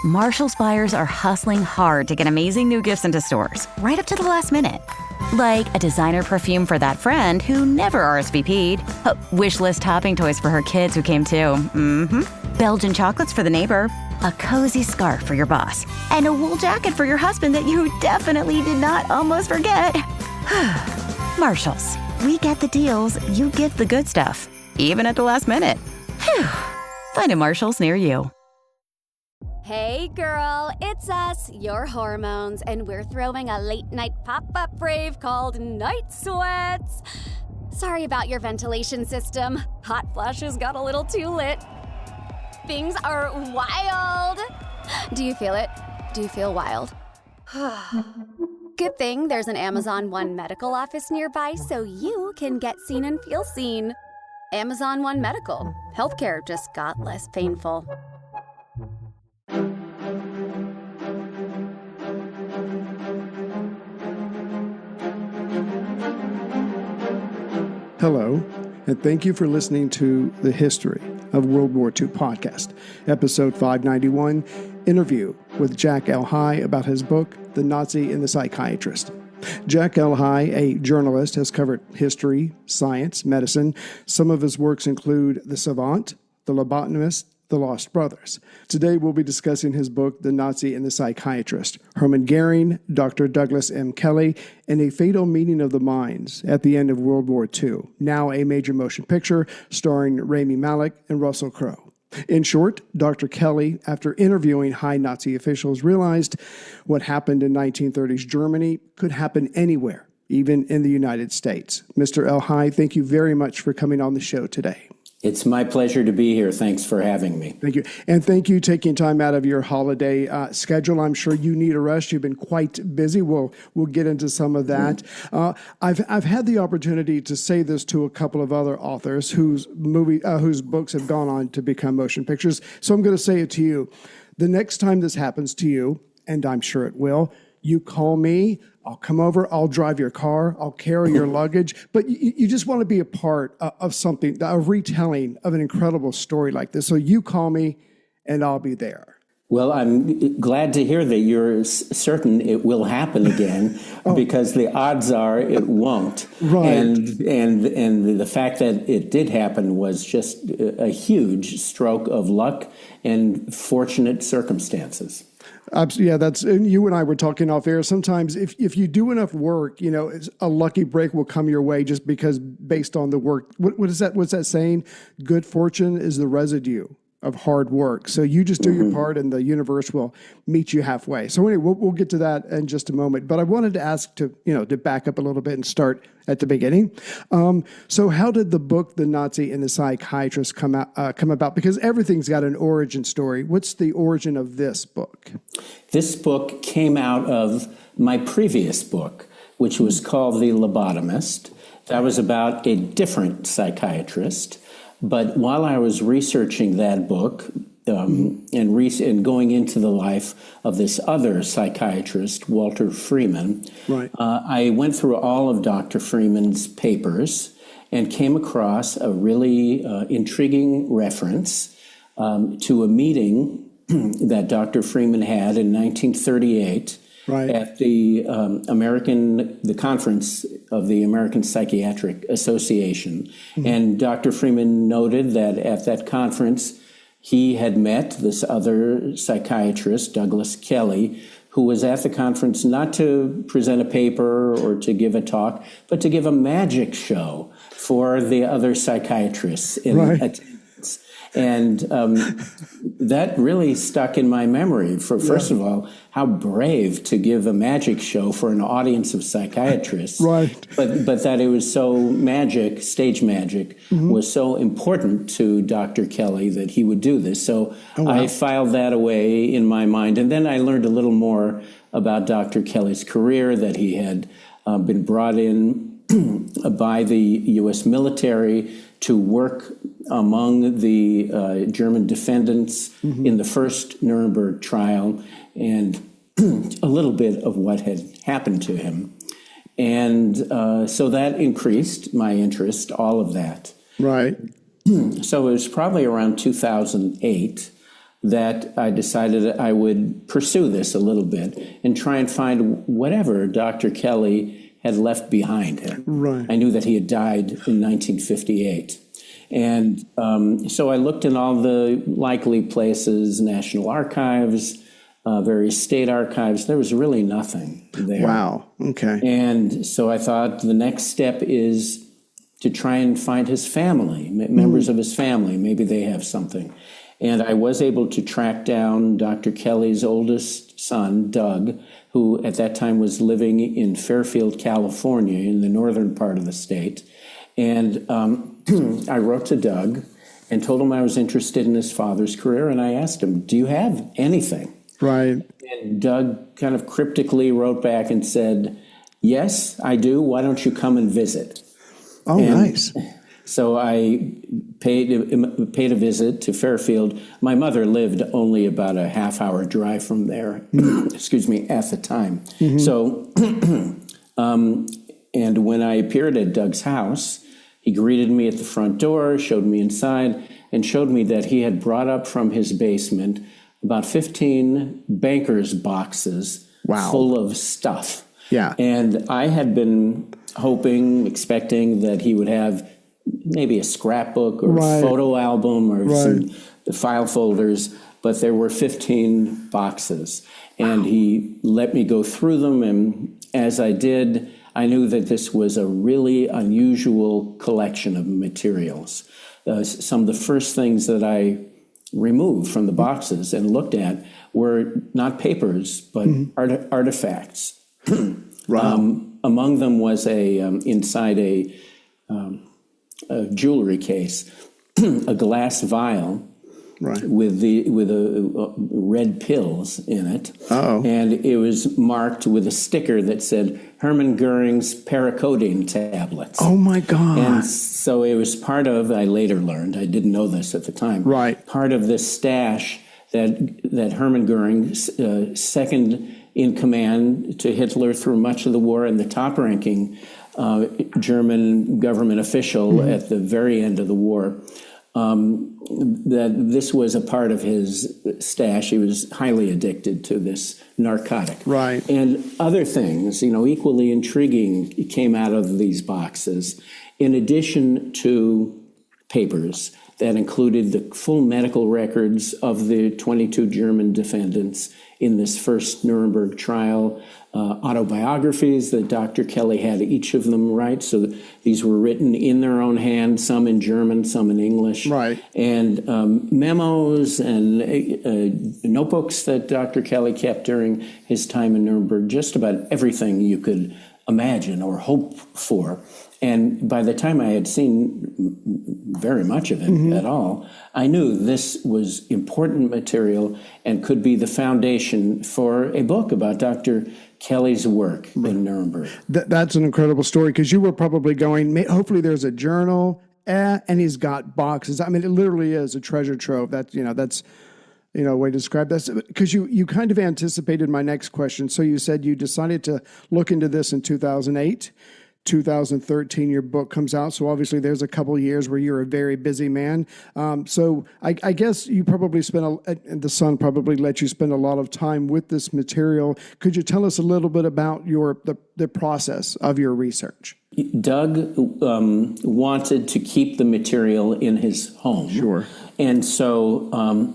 Marshall's buyers are hustling hard to get amazing new gifts into stores, right up to the last minute. Like a designer perfume for that friend who never RSVP'd, wish list topping toys for her kids who came too, Belgian chocolates for the neighbor, a cozy scarf for your boss, and a wool jacket for your husband that you definitely did not almost forget. Marshall's, we get the deals, you get the good stuff, even at the last minute. Whew. Find a Marshall's near you. Hey girl, it's us, your hormones, and we're throwing a late night pop-up rave called Night Sweats. Sorry about your ventilation system. Hot flashes got a little too lit. Things are wild. Do you feel it? Do you feel wild? Good thing there's an Amazon One medical office nearby so you can get seen and feel seen. Amazon One Medical. Healthcare just got less painful. Hello, and thank you for listening to the History of World War II podcast, episode 591, interview with Jack L. High about his book, The Nazi and the Psychiatrist. Jack L. High, a journalist, has covered history, science, medicine. Some of his works include The Savant, The Lobotomist, The Lost Brothers. Today we'll be discussing his book, The Nazi and the Psychiatrist, Hermann Goring, Dr. Douglas M. Kelley, and a fatal meeting of the minds at the end of World War II, now a major motion picture starring Rami, Malek, and Russel Crowe. In short, Dr. Kelley, after interviewing high Nazi officials, realized what happened in 1930s Germany could happen anywhere, even in the United States. Mr. L. High, thank you very much for coming on the show today. It's my pleasure to be here. Thanks for having me. Thank you. And thank you taking time out of your holiday schedule. I'm sure you need a rest. You've been quite busy. We'll get into some of that. I've had the opportunity to say this to a couple of other authors whose books have gone on to become motion pictures. So I'm going to say it to you. The next time this happens to you, and I'm sure it will, you call me, I'll come over, I'll drive your car, I'll carry your luggage, but you just want to be a part of something, a retelling of an incredible story like this. So you call me and I'll be there. Well, I'm glad to hear that you're certain it will happen again, because the odds are it won't. Right. And the fact that it did happen was just a huge stroke of luck and fortunate circumstances. Yeah, and you and I were talking off air. Sometimes if you do enough work, a lucky break will come your way just because based on the work. What is that? What's that saying? Good fortune is the residue of hard work. So you just do your part and the universe will meet you halfway. So anyway, we'll get to that in just a moment. But I wanted to ask to back up a little bit and start at the beginning. So how did the book, The Nazi and the Psychiatrist, come about? Because everything's got an origin story. What's the origin of this book? This book came out of my previous book, which was called The Lobotomist. That was about a different psychiatrist. But while I was researching that book and going into the life of this other psychiatrist, Walter Freeman, right. I went through all of Dr. Freeman's papers and came across a really intriguing reference to a meeting that Dr. Freeman had in 1938 right. at the conference of the American Psychiatric Association. Mm-hmm. And Dr. Freeman noted that at that conference, he had met this other psychiatrist, Douglas Kelley, who was at the conference not to present a paper or to give a talk, but to give a magic show for the other psychiatrists in attendance. And that really stuck in my memory for, first of all, how brave to give a magic show for an audience of psychiatrists. Right. But that it was so magic, stage magic, was so important to Dr. Kelley that he would do this. So I filed that away in my mind. And then I learned a little more about Dr. Kelley's career, that he had been brought in by the U.S. military to work among the German defendants in the first Nuremberg trial, and a little bit of what had happened to him. And so that increased my interest, all of that. Right. So it was probably around 2008 that I decided I would pursue this a little bit and try and find whatever Dr. Kelley had left behind him. Right. I knew that he had died in 1958. And so I looked in all the likely places, National Archives, various state archives. There was really nothing there. Wow. Okay. And so I thought the next step is to try and find his family, members of his family. Maybe they have something. And I was able to track down Dr. Kelley's oldest son, Doug, who at that time was living in Fairfield, California, in the northern part of the state. And I wrote to Doug and told him I was interested in his father's career. And I asked him, do you have anything? Right. And Doug kind of cryptically wrote back and said, yes, I do. Why don't you come and visit? Oh, and nice. So I paid a visit to Fairfield. My mother lived only about a half-hour drive from there, excuse me, at the time. So, and when I appeared at Doug's house, he greeted me at the front door, showed me inside, and showed me that he had brought up from his basement about 15 banker's boxes full of stuff. Yeah. And I had been hoping, expecting that he would have maybe a scrapbook or a photo album or some file folders, but there were 15 boxes. And he let me go through them, and as I did, I knew that this was a really unusual collection of materials. Some of the first things that I removed from the boxes and looked at were not papers, but artifacts. Among them was inside a jewelry case, a glass vial with red pills in it. And it was marked with a sticker that said Hermann Goring's paracodeine tablets. Oh my God. And so it was part of, I later learned, I didn't know this at the time, part of this stash that Hermann Goring, second in command to Hitler through much of the war and the top-ranking German government official at the very end of the war, that this was a part of his stash. He was highly addicted to this narcotic. And other things, equally intriguing came out of these boxes, in addition to papers that included the full medical records of the 22 German defendants in this first Nuremberg trial, autobiographies that Dr. Kelley had each of them write. So these were written in their own hand, some in German, some in English. And memos and notebooks that Dr. Kelley kept during his time in Nuremberg, just about everything you could imagine or hope for. And by the time I had seen very much of it at all, I knew this was important material and could be the foundation for a book about Dr. Kelley's work in Nuremberg. That's an incredible story, because you were probably going, hopefully there's a journal, and he's got boxes. I mean, it literally is a treasure trove. That's a way to describe this, because you kind of anticipated my next question. So you said you decided to look into this in 2008. 2013, your book comes out. So obviously there's a couple of years where you're a very busy man. So I guess you probably and the Sun probably let you spend a lot of time with this material. Could you tell us a little bit about the process of your research? Doug wanted to keep the material in his home. And so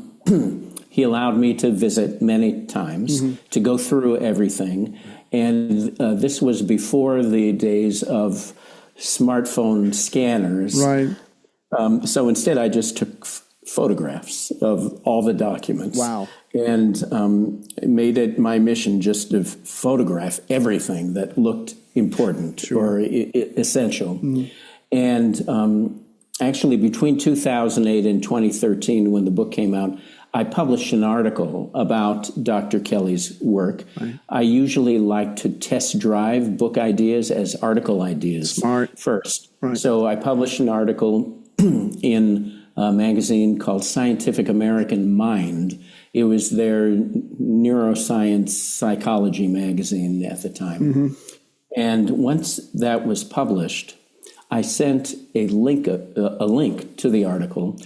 he allowed me to visit many times to go through everything. And this was before the days of smartphone scanners. So instead, I just took photographs of all the documents. And made it my mission just to photograph everything that looked important or essential. And actually, between 2008 and 2013, when the book came out, I published an article about Dr. Kelley's work. I usually like to test drive book ideas as article ideas first. So I published an article in a magazine called Scientific American Mind. It was their neuroscience psychology magazine at the time. And once that was published, I sent a link to the article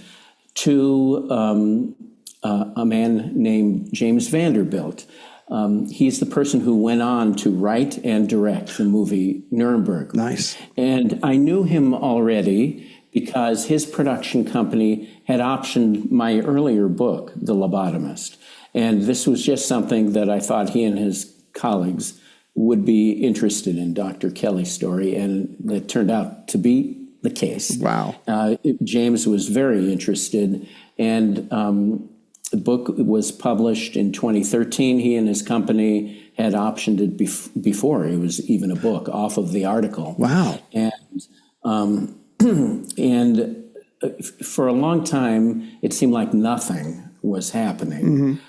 to a man named James Vanderbilt. He's the person who went on to write and direct the movie Nuremberg. Nice. And I knew him already because his production company had optioned my earlier book, The Lobotomist. And this was just something that I thought he and his colleagues would be interested in, Dr. Kelley's story, and that turned out to be the case. Wow. James was very interested, and the book was published in 2013. He and his company had optioned it before it was even a book off of the article. Wow. And for a long time, it seemed like nothing was happening.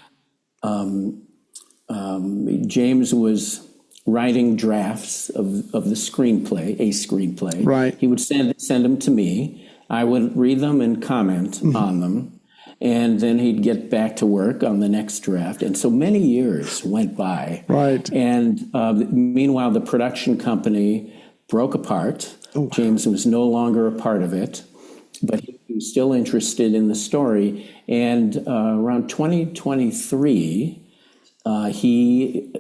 James was writing drafts of the screenplay, a screenplay. Right. He would send them to me. I would read them and comment on them. And then he'd get back to work on the next draft. And so many years went by. Right. And meanwhile, the production company broke apart. Oh, wow. James was no longer a part of it, but he was still interested in the story. And around 2023, he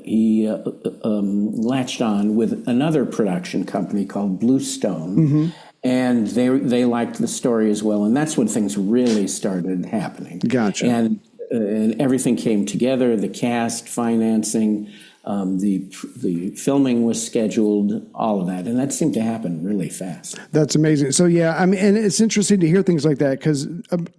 latched on with another production company called Bluestone, and they liked the story as well, and that's when things really started happening. Gotcha. And everything came together: the cast, financing, the filming was scheduled, all of that, and that seemed to happen really fast. That's amazing. So yeah, I mean, and it's interesting to hear things like that because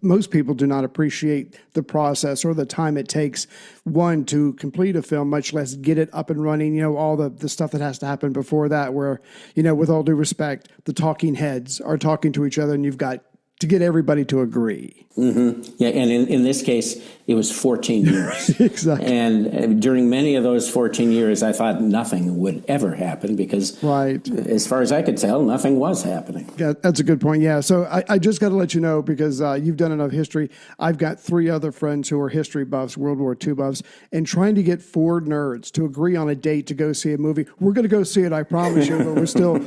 most people do not appreciate the process or the time it takes, one, to complete a film, much less get it up and running. You know, all the stuff that has to happen before that, where, you know, with all due respect, the talking heads are talking to each other, and you've got to get everybody to agree. Yeah, and in this case, it was 14 years. Exactly. And during many of those 14 years, I thought nothing would ever happen because, as far as I could tell, nothing was happening. Yeah, that's a good point. Yeah, so I just got to let you know, because you've done enough history. I've got 3 other friends who are history buffs, World War II buffs, and trying to get 4 nerds to agree on a date to go see a movie. We're going to go see it, I promise you, but we're still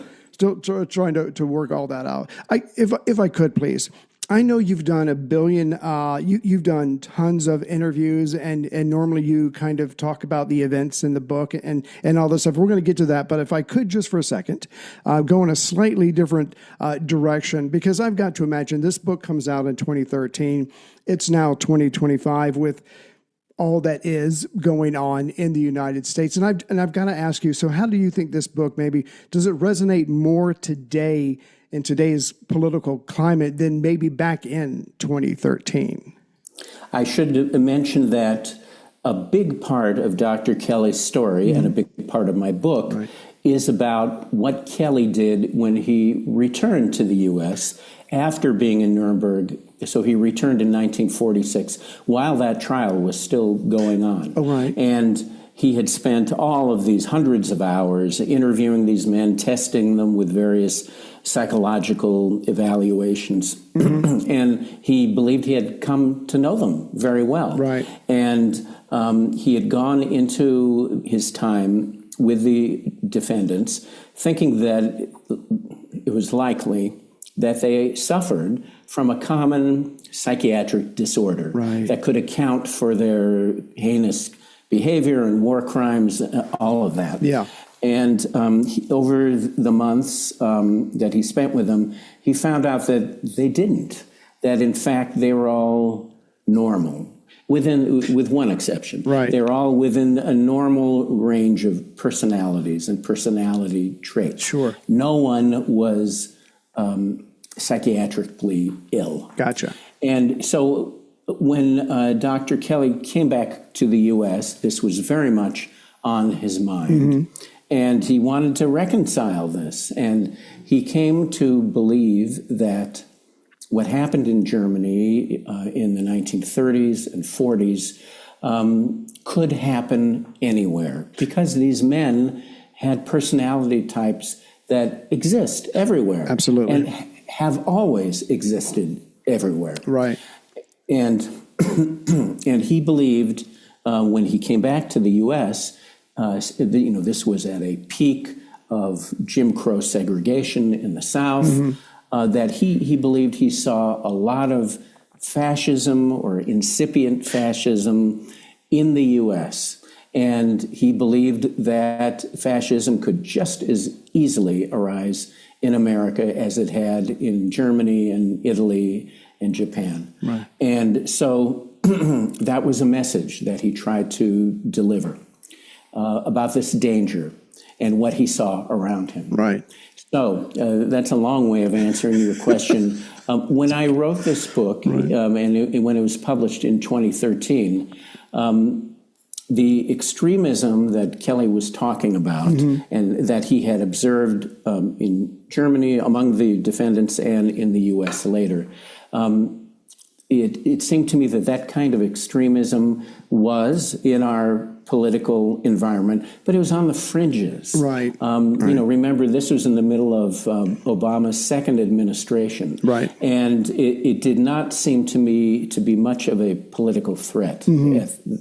trying to work all that out. If I could, please. I know you've done a billion, you've done tons of interviews, and normally you kind of talk about the events in the book and all this stuff. We're going to get to that, but if I could just for a second, go in a slightly different direction, because I've got to imagine this book comes out in 2013. It's now 2025 with all that is going on in the United States. And I've got to ask you, so how do you think this book does it resonate more today in today's political climate than maybe back in 2013? I should mention that a big part of Dr. Kelley's story and a big part of my book is about what Kelley did when he returned to the U.S. after being in Nuremberg. So he returned in 1946 while that trial was still going on. Oh, right. And he had spent all of these hundreds of hours interviewing these men, testing them with various psychological evaluations. And he believed he had come to know them very well. Right. And he had gone into his time with the defendants thinking that it was likely that they suffered from a common psychiatric disorder that could account for their heinous behavior and war crimes, all of that. Yeah. And over the months that he spent with them, he found out that they didn't, that in fact they were all normal, with one exception. Right. They're all within a normal range of personalities and personality traits. Sure. No one was psychiatrically ill. Gotcha. And so when Dr. Kelley came back to the U.S., this was very much on his mind. And he wanted to reconcile this. And he came to believe that what happened in Germany in the 1930s and 40s could happen anywhere, because these men had personality types that exist everywhere. Absolutely. And have always existed everywhere. Right. And he believed when he came back to the U.S., this was at a peak of Jim Crow segregation in the South, that he believed he saw a lot of fascism or incipient fascism in the U.S. And he believed that fascism could just as easily arise in America as it had in Germany and Italy and Japan. Right. And so that was a message that he tried to deliver about this danger and what he saw around him. Right. So that's a long way of answering your question. When I wrote this book, Right. and when it was published in 2013, the extremism that Kelley was talking about and that he had observed in Germany among the defendants and in the U.S. later, it seemed to me that kind of extremism was in our political environment, but it was on the fringes. Right. You know, remember, this was in the middle of Obama's second administration. Right. And it did not seem to me to be much of a political threat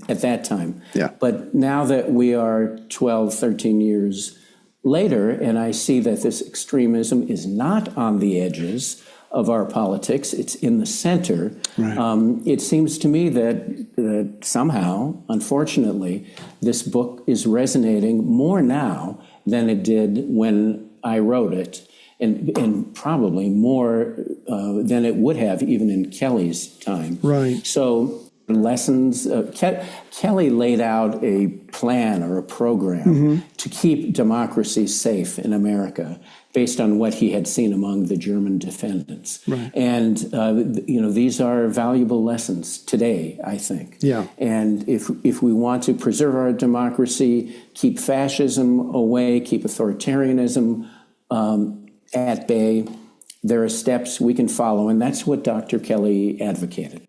at that time. Yeah. But now that we are 12, 13 years later, and I see that this extremism is not on the edges of our politics, it's in the center. Right. It seems to me that somehow, unfortunately, this book is resonating more now than it did when I wrote it, and probably more than it would have even in Kelley's time. Right. So lessons, Kelley laid out a plan or a program to keep democracy safe in America, based on what he had seen among the German defendants. Right. And, you know, these are valuable lessons today, I think. Yeah. And if we want to preserve our democracy, keep fascism away, keep authoritarianism at bay, there are steps we can follow, and that's what Dr. Kelley advocated.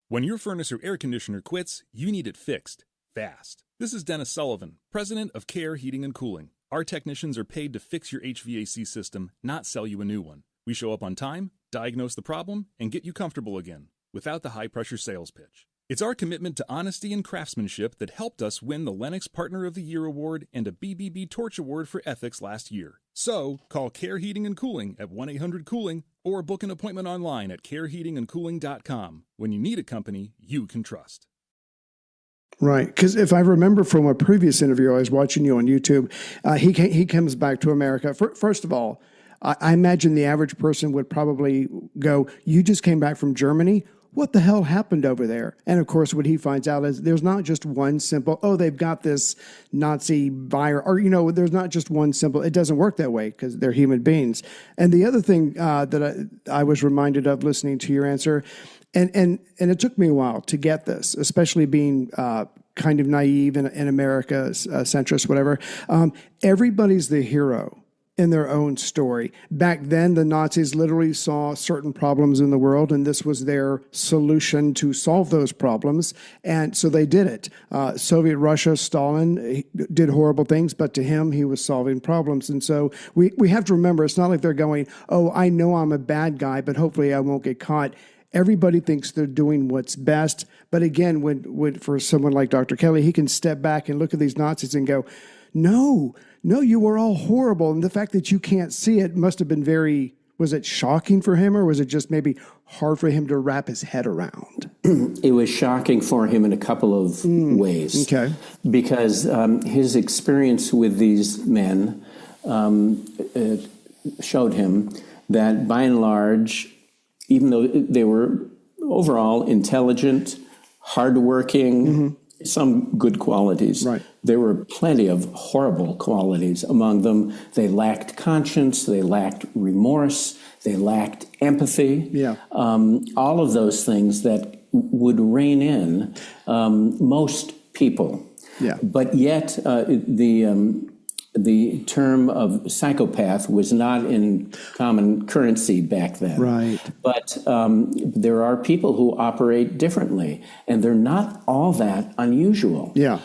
When your furnace or air conditioner quits, you need it fixed, fast. This is Dennis Sullivan, president of Care Heating and Cooling. Our technicians are paid to fix your HVAC system, not sell you a new one. We show up on time, diagnose the problem, and get you comfortable again, without the high-pressure sales pitch. It's our commitment to honesty and craftsmanship that helped us win the Lennox Partner of the Year Award and a BBB Torch Award for Ethics last year. So, call Care Heating and Cooling at 1-800-COOLING or book an appointment online at careheatingandcooling.com. When you need a company you can trust. Right, because if I remember from a previous interview, I was watching you on YouTube, he comes back to America. First of all, I imagine the average person would probably go, you just came back from Germany? What the hell happened over there? And of course, what he finds out is there's not just one simple, they've got this Nazi virus, or, you know, there's not just one simple, it doesn't work that way because they're human beings. And the other thing that I was reminded of listening to your answer, and it took me a while to get this, especially being kind of naive in America, centrist, whatever. Everybody's the hero in their own story. Back then, the Nazis literally saw certain problems in the world, and this was their solution to solve those problems. And so they did it. Soviet Russia, Stalin did horrible things, but to him, he was solving problems. And so we have to remember, it's not like they're going, I know I'm a bad guy, but hopefully I won't get caught. Everybody thinks they're doing what's best. But again, when for someone like Dr. Kelley, he can step back and look at these Nazis and go, no, you were all horrible. And the fact that you can't see it must have been was it shocking for him, or was it just maybe hard for him to wrap his head around? It was shocking for him in a couple of ways. Okay. Because his experience with these men showed him that by and large, even though they were overall intelligent, hardworking, some good qualities, right, there were plenty of horrible qualities among them. They lacked conscience, they lacked remorse, they lacked empathy. Yeah. All of those things that would rein in most people. Yeah. But yet the term of psychopath was not in common currency back then. Right. But there are people who operate differently, and they're not all that unusual. Yeah.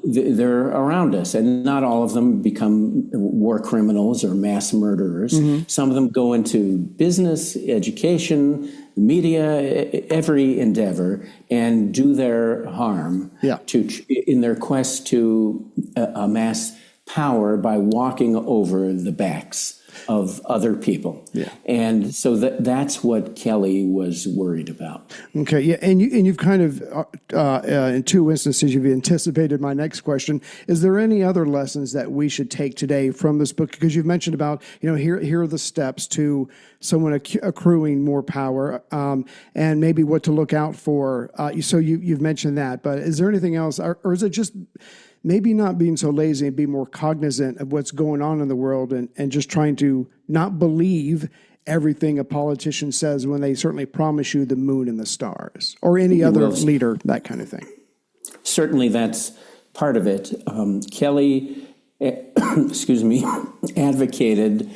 They're around us, and not all of them become war criminals or mass murderers. Some of them go into business, education, media, every endeavor, and do their harm in their quest to amass power by walking over the backs of other people. Yeah. And so that's what Kelley was worried about. Okay, yeah, and you've kind of, in two instances, you've anticipated my next question. Is there any other lessons that we should take today from this book? Because you've mentioned about, here are the steps to someone accruing more power, and maybe what to look out for. So you've mentioned that, but is there anything else, or is it just maybe not being so lazy and be more cognizant of what's going on in the world and just trying to not believe everything a politician says when they certainly promise you the moon and the stars, or any other leader, that kind of thing? Certainly that's part of it. Kelley, advocated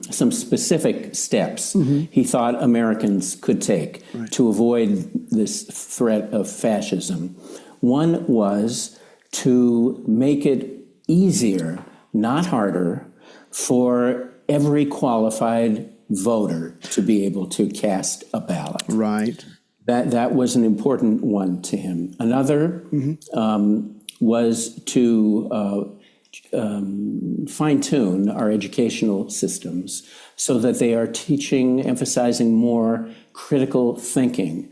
some specific steps he thought Americans could take to avoid this threat of fascism. One was to make it easier, not harder, for every qualified voter to be able to cast a ballot. Right. That was an important one to him. Another was to fine-tune our educational systems so that they are emphasizing more critical thinking,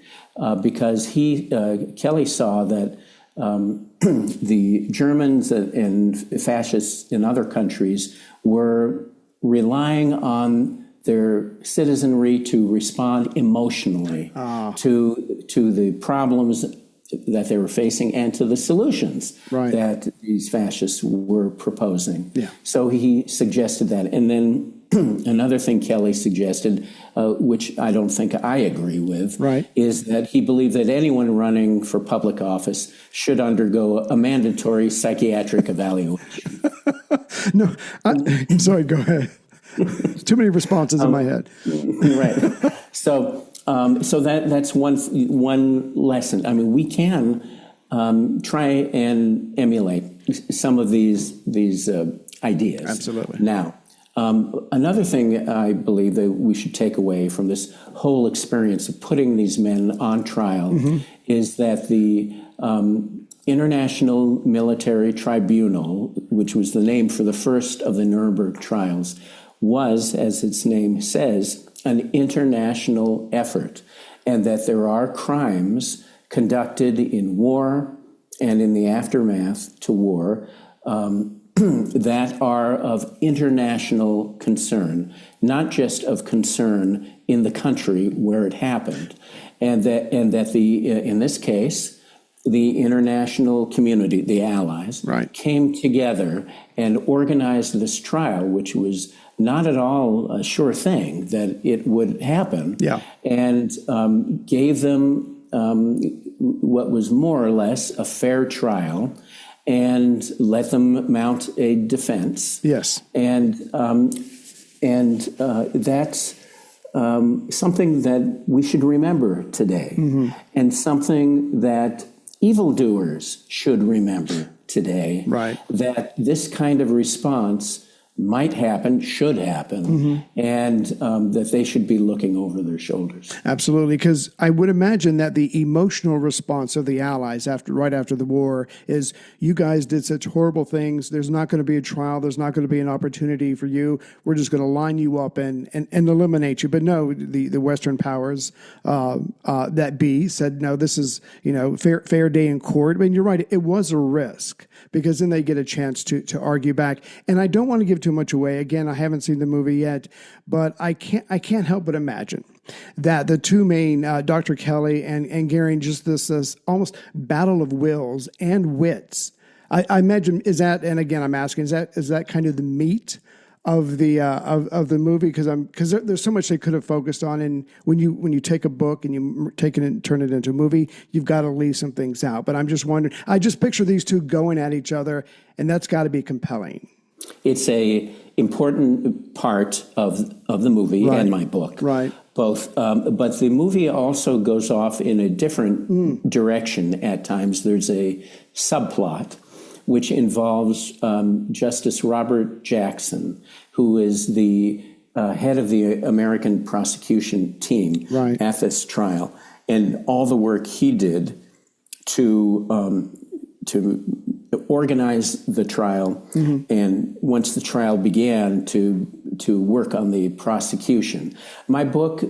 because Kelley saw that the Germans and fascists in other countries were relying on their citizenry to respond emotionally to the problems that they were facing and to the solutions that these fascists were proposing. Yeah. So he suggested that. And then another thing Kelley suggested, which I don't think I agree with, is that he believed that anyone running for public office should undergo a mandatory psychiatric evaluation. No, I'm sorry, go ahead. Too many responses in my head. Right. So that's one lesson. I mean, we can try and emulate some of these ideas. Absolutely. Now, another thing I believe that we should take away from this whole experience of putting these men on trial is that the International Military Tribunal, which was the name for the first of the Nuremberg trials, was, as its name says, an international effort, and that there are crimes conducted in war and in the aftermath to war that are of international concern, not just of concern in the country where it happened, and that in this case, the international community, the Allies, came together and organized this trial, which was not at all a sure thing that it would happen, and gave them what was more or less a fair trial and let them mount a defense. Yes. And that's something that we should remember today, and something that evildoers should remember today, that this kind of response might happen, should happen, and that they should be looking over their shoulders. Absolutely, because I would imagine that the emotional response of the Allies right after the war is, you guys did such horrible things, there's not going to be a trial, there's not going to be an opportunity for you, we're just going to line you up and eliminate you. But no, the Western powers that be said, no, this is fair day in court. I mean, you're right, it was a risk, because then they get a chance to argue back. And I don't want to give too much away. Again, I haven't seen the movie yet, but I can't help but imagine that the two main, Dr. Kelley and Goring, just this almost battle of wills and wits. I imagine, is that, and again, I'm asking, is that kind of the meat of the movie? Because there's so much they could have focused on, and when you take a book and you take it and turn it into a movie, you've got to leave some things out. But I'm just wondering, I just picture these two going at each other, and that's got to be compelling. It's a important part of the movie and my book, both. But the movie also goes off in a different direction at times. There's a subplot which involves Justice Robert Jackson, who is the head of the American prosecution team at this trial, and all the work he did to organize the trial, and once the trial began, to work on the prosecution. My book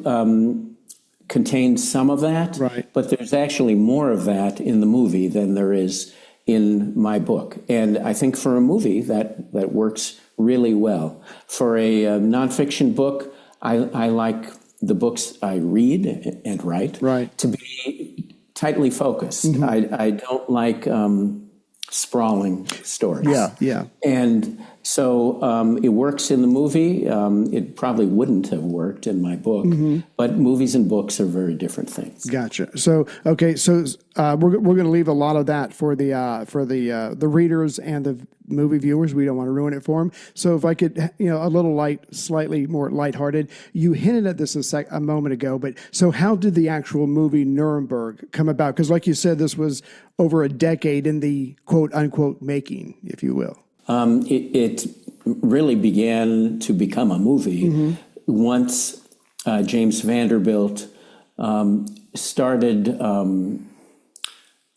contains some of that, right, but there's actually more of that in the movie than there is in my book. And I think for a movie that works really well. For a nonfiction book, I like the books I read and write to be tightly focused. Mm-hmm. I don't like sprawling stories. Yeah. And so it works in the movie. It probably wouldn't have worked in my book, but movies and books are very different things. Gotcha. So okay, so we're going to leave a lot of that for the readers and the movie viewers. We don't want to ruin it for them. So if I could, a little slightly more lighthearted. You hinted at this a moment ago, but so how did the actual movie Nuremberg come about? Because like you said, this was over a decade in the quote unquote making, if you will. It really began to become a movie once James Vanderbilt started.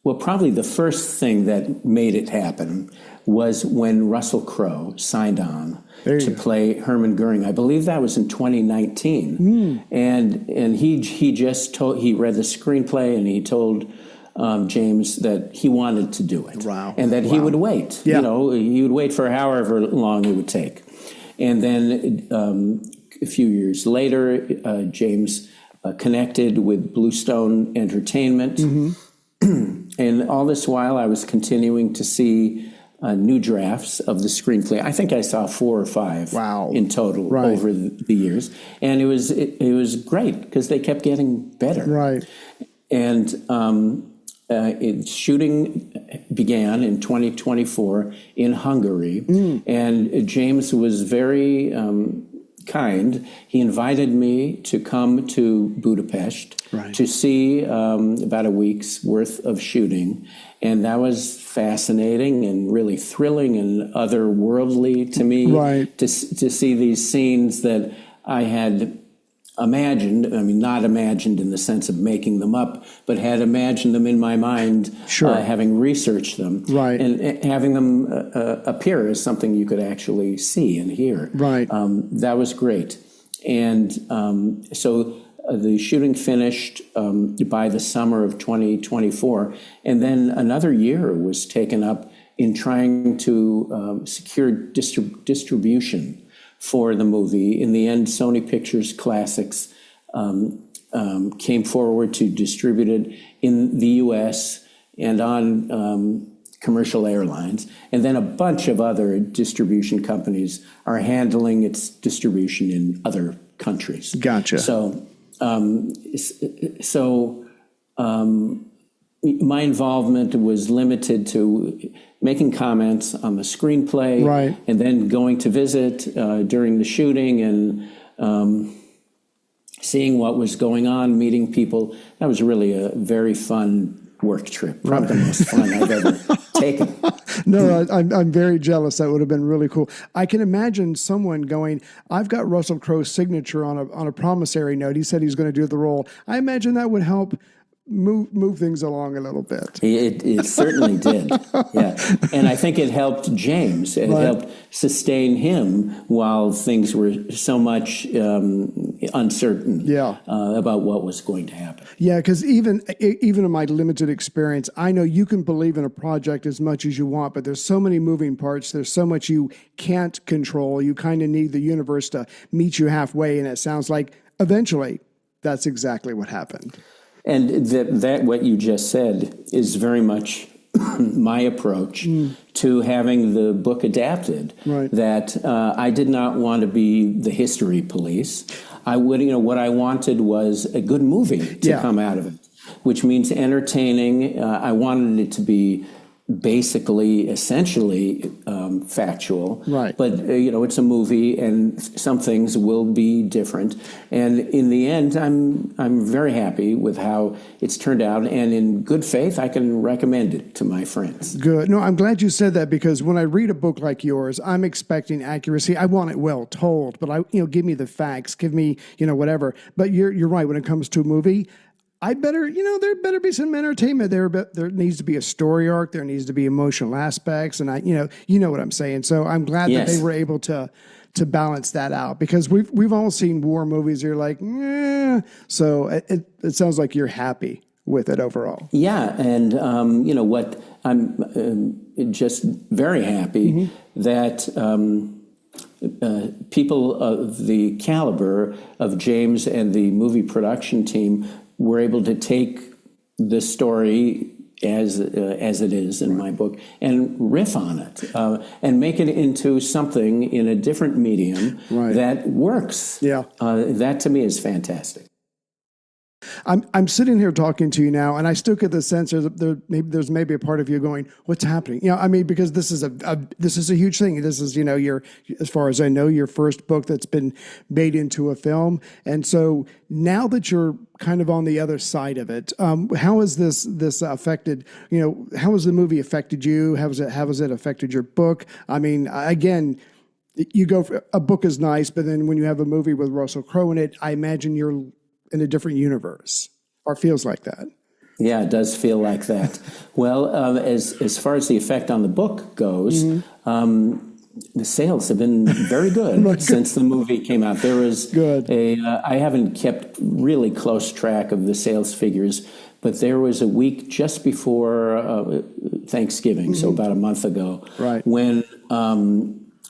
Probably the first thing that made it happen was when Russel Crowe signed on to play Hermann Goring. I believe that was in 2019, and he read the screenplay and he told James that he wanted to do it. Wow. And that he would wait. Yeah. He would wait for however long it would take. And then a few years later, James connected with Bluestone Entertainment. And all this while, I was continuing to see new drafts of the screenplay. I think I saw 4 or 5 in total over the years. And it was great because they kept getting better. Right. And shooting began in 2024 in Hungary, and James was very kind. He invited me to come to Budapest to see about a week's worth of shooting, and that was fascinating and really thrilling and otherworldly to me to see these scenes that I had imagined, not imagined in the sense of making them up, but had imagined them in my mind, having researched them, and having them appear as something you could actually see and hear. That was great. And so the shooting finished by the summer of 2024, and then another year was taken up in trying to secure distribution for the movie. In the end, Sony Pictures Classics came forward to distribute it in the U.S. and on commercial airlines. And then a bunch of other distribution companies are handling its distribution in other countries. Gotcha. So my involvement was limited to making comments on the screenplay, and then going to visit during the shooting and seeing what was going on, meeting people. That was really a very fun work trip, probably the most fun I've ever taken. No, I'm very jealous. That would have been really cool. I can imagine someone going, I've got Russel Crowe's signature on a promissory note. He said he's going to do the role. I imagine that would help move things along a little bit. It certainly did. Yeah. And I think it helped James. It helped sustain him while things were so much uncertain about what was going to happen. Yeah, because even in my limited experience, I know you can believe in a project as much as you want, but there's so many moving parts. There's so much you can't control. You kind of need the universe to meet you halfway, and it sounds like eventually that's exactly what happened. And that what you just said is very much my approach to having the book adapted. That I did not want to be the history police. I would, what I wanted was a good movie to come out of it, which means entertaining. I wanted it to be basically, essentially factual. But, it's a movie and some things will be different. And in the end, I'm very happy with how it's turned out. And in good faith, I can recommend it to my friends. Good. No, I'm glad you said that, because when I read a book like yours, I'm expecting accuracy. I want it well told, but give me the facts, give me, whatever. But you're right. When it comes to a movie, there better be some entertainment there, but there needs to be a story arc. There needs to be emotional aspects. And you know what I'm saying. So I'm glad that they were able to balance that out, because we've all seen war movies. You're like, so it sounds like you're happy with it overall. Yeah. And, what I'm just very happy that people of the caliber of James and the movie production team were able to take the story as it is in my book and riff on it and make it into something in a different medium that works. Yeah, that to me is fantastic. I'm sitting here talking to you now, and I still get the sense there's maybe a part of you going, "What's happening?" Because this is a huge thing. This is your, as far as I know, your first book that's been made into a film, and so now that you're kind of on the other side of it, how has this affected? How has the movie affected you? How has it affected your book? I mean, again, you go for, a book is nice, but then when you have a movie with Russel Crowe in it, I imagine you're in a different universe, or feels like that. Yeah, it does feel like that. Well, as far as the effect on the book goes, the sales have been very good since the movie came out. There was I haven't kept really close track of the sales figures, but there was a week just before Thanksgiving, so about a month ago, when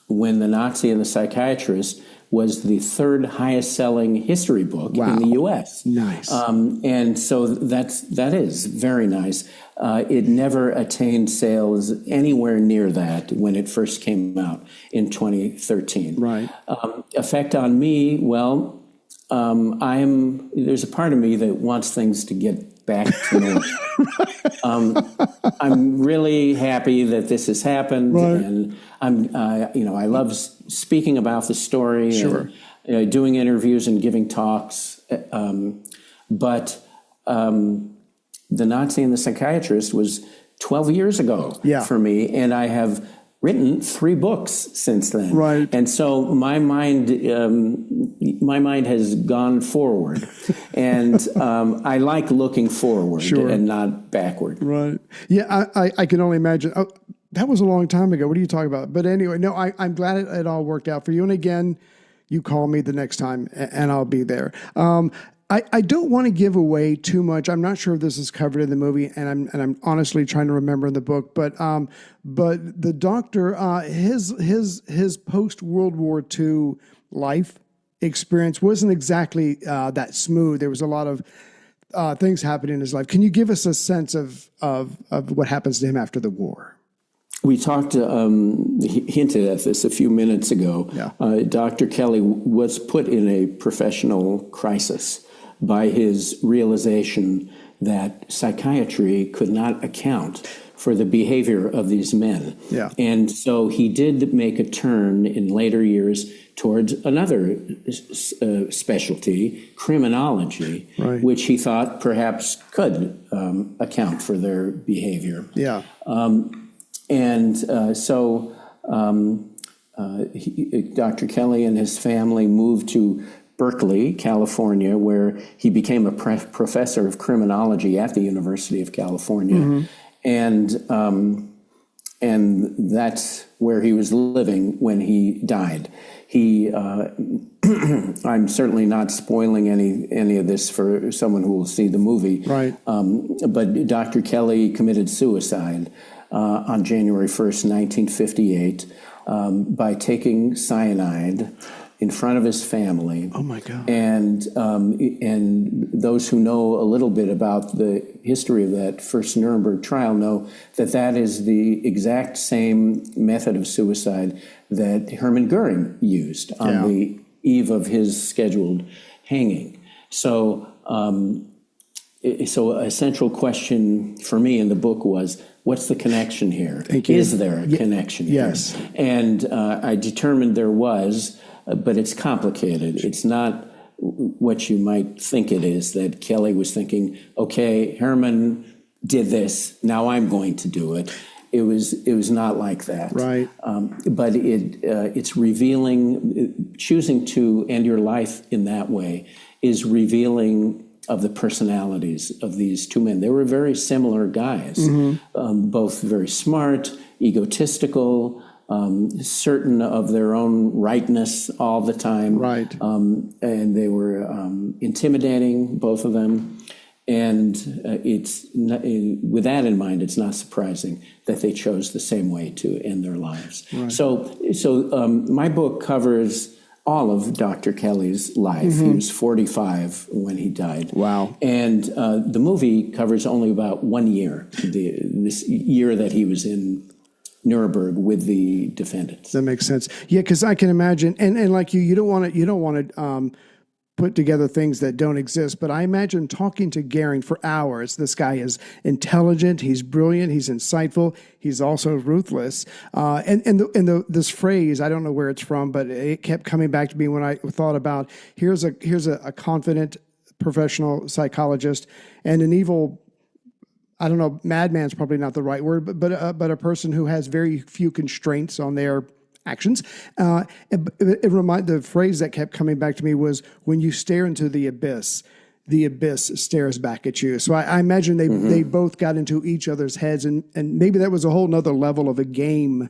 The Nazi and the Psychiatrist was the third highest selling history book in the U.S. Nice. And so that is very nice. It never attained sales anywhere near that when it first came out in 2013. Right. Effect on me, well, there's a part of me that wants things to get back to normal. I'm really happy that this has happened, and I love speaking about the story, and doing interviews and giving talks. But The Nazi and the Psychiatrist was 12 years ago for me, and I have written 3 books since then. Right. And so my mind has gone forward, and I like looking forward and not backward. Right. Yeah, I can only imagine. Oh, that was a long time ago. What are you talking about? But anyway, no, I'm glad it all worked out for you. And again, you call me the next time, and I'll be there. I don't want to give away too much. I'm not sure if this is covered in the movie, and I'm honestly trying to remember in the book. But the doctor, his post World War II life experience wasn't exactly that smooth. There was a lot of things happening in his life. Can you give us a sense of what happens to him after the war? We hinted at this a few minutes ago. Yeah. Dr. Kelley was put in a professional crisis by his realization that psychiatry could not account for the behavior of these men. Yeah. And so he did make a turn in later years towards another specialty, criminology, which he thought perhaps could account for their behavior. Yeah. So Dr. Kelley and his family moved to Berkeley, California, where he became a professor of criminology at the University of California. And that's where he was living when he died. I'm certainly not spoiling any of this for someone who will see the movie. Right. But Dr. Kelley committed suicide on January 1st, 1958, by taking cyanide in front of his family. Oh my God! And those who know a little bit about the history of that first Nuremberg trial know that is the exact same method of suicide that Hermann Goring used on the eve of his scheduled hanging. So a central question for me in the book was, what's the connection here? Is there a connection here? Yes. And I determined there was, but it's complicated. It's not what you might think it is, that Kelley was thinking, okay, Hermann did this, now I'm going to do it. It was not like that. Right. But it's revealing, choosing to end your life in that way is revealing the personalities of these two men. They were very similar guys, both very smart, egotistical, certain of their own rightness all the time. Right. And they were intimidating, both of them. And it's not, with that in mind, it's not surprising that they chose the same way to end their lives. Right. So my book covers all of Dr. Kelley's life. He was 45 when he died. Wow. And the movie covers only about 1 year, this year that he was in Nuremberg with the defendants. That makes sense. Yeah, because I can imagine, and like you don't want to put together things that don't exist. But I imagine talking to Goring for hours. This guy is intelligent. He's brilliant. He's insightful. He's also ruthless. This phrase, I don't know where it's from, but it kept coming back to me when I thought about here's a confident professional psychologist and an evil, I don't know, madman's probably not the right word, but a person who has very few constraints on their actions. The phrase that kept coming back to me was, when you stare into the abyss stares back at you. So I imagine they both got into each other's heads, and maybe that was a whole nother level of a game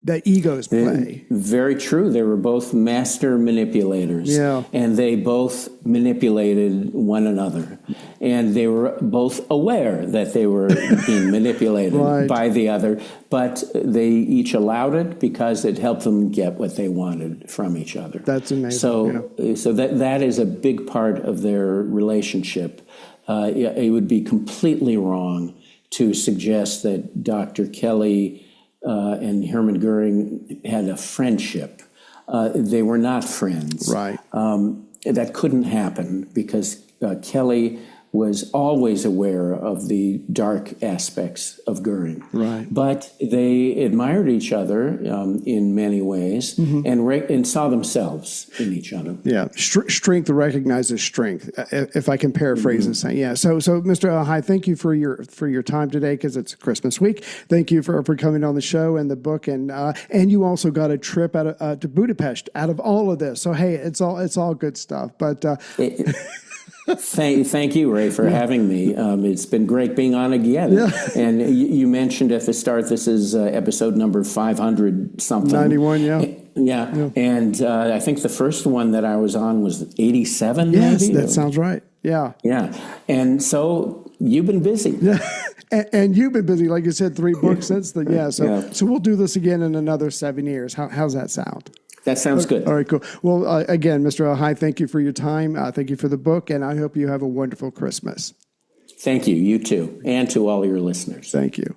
that egos play. Very true. They were both master manipulators. Yeah. And they both manipulated one another. And they were both aware that they were being manipulated by the other, but they each allowed it because it helped them get what they wanted from each other. That's amazing. So that is a big part of their relationship. It would be completely wrong to suggest that Dr. Kelley and Hermann Goring had a friendship. They were not friends. Right. That couldn't happen because Kelley was always aware of the dark aspects of Goring. Right. But they admired each other in many ways and saw themselves in each other. Yeah, strength recognizes strength, if I can paraphrase and say. Yeah, so Mr. Elhai, thank you for your time today, because it's Christmas week. Thank you for coming on the show and the book, and you also got a trip to Budapest out of all of this. So hey, it's all good stuff. But Thank you, Ray, for having me. It's been great being on again. Yeah. And you mentioned at the start, this is episode number 500 something. 91, yeah. Yeah. And I think the first one that I was on was 87, yes, maybe? That sounds right. Yeah. Yeah. And so you've been busy. Yeah. And you've been busy, like you said, 3 books since then. Yeah. So we'll do this again in another 7 years. How's that sound? That sounds good. All right, cool. Well, again, Mr. Elhai, thank you for your time. Thank you for the book, and I hope you have a wonderful Christmas. Thank you. You too. And to all your listeners. Thank you.